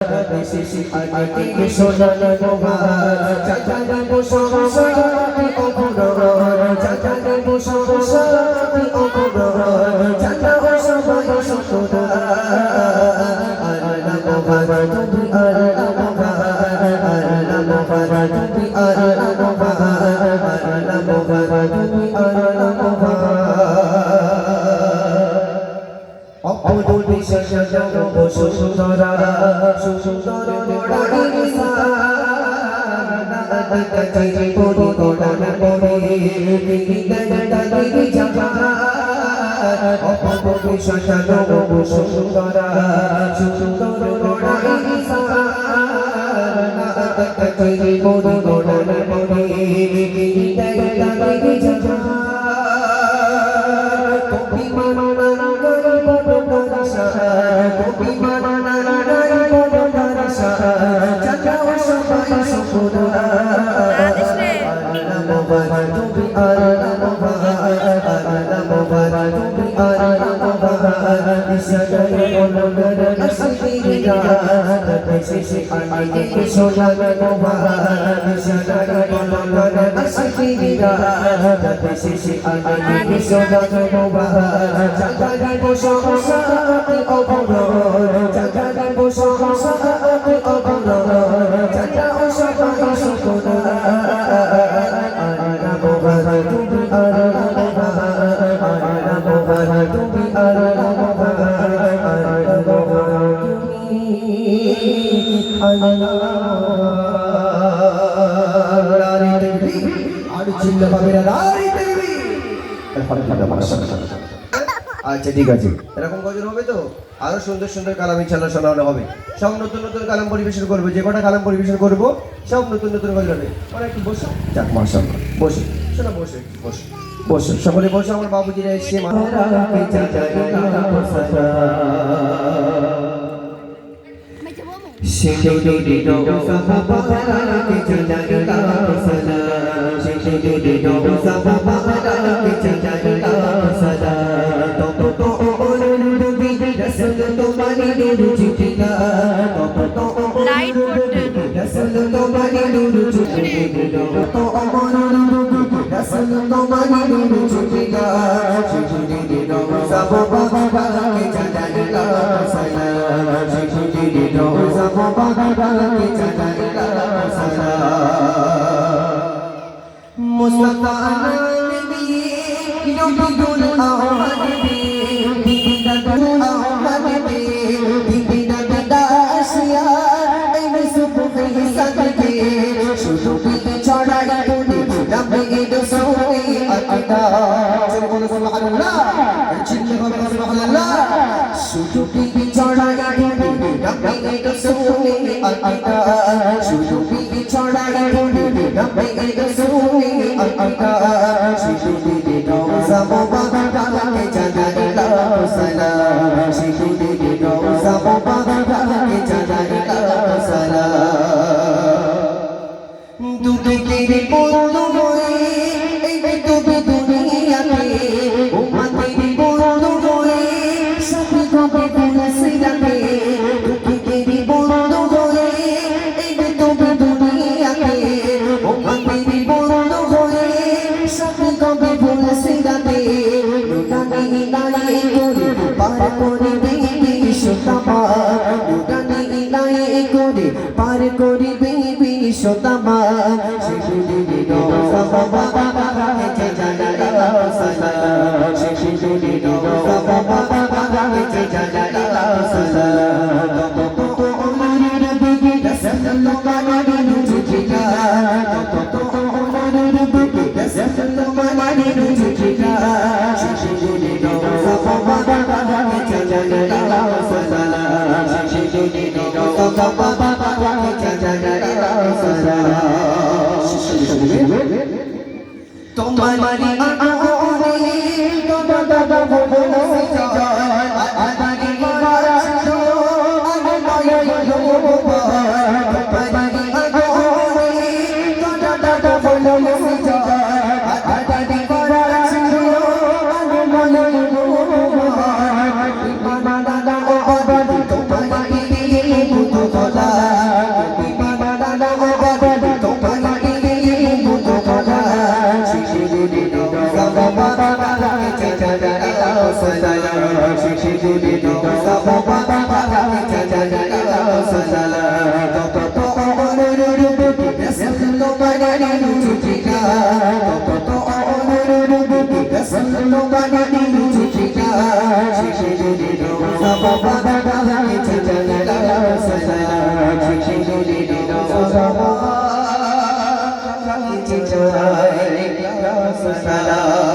শিশি আগে সোনার মোহর চাচার বসবাসী অপরর চাচার বসবাসী অপরর চাচা সবাই সতরা আল্লাহ মোহর তুমি আল্লাহ মোহর আল্লাহ মোহর তুমি আল্লাহ মোহর আল্লাহ মোহর তুমি আল্লাহ মোহর অপদুল বিশ্বজগ বসুন্ধরা সুন্দর বড়াই সারি পরি গড়ান পরি দিগি জামা অপদুল বিশ্বজগ বসুন্ধরা সুন্দর বড়াই সারি পরি গড়ান পরি দিগি জামা আচ্ছা ঠিক আছে, এরকম গজল হবে তো আরো সুন্দর সুন্দর কালাম ইনশাআল্লাহ শোনানো হবে। সব নতুন নতুন কালাম পরিবেশন করবো, যে কটা কালাম পরিবেশন করবো সব নতুন নতুন গজল হবে। ওরা একটু বসো, যাক মাশাআল্লাহ, বসে শোনা, বসে বসে বসে সকলে বসে। আমার বাবুজিরা এসে Buddha সালাম শেষে যদি দোসা বাবা সালাম তত অনুরূপ রাসূল তোমার ছুটিকা তত অনুরূপ রাসূল তোমার ছুটিকা শেষে যদি দোসা বাবা সালাম শেষে যদি দোসা বাবা সালাম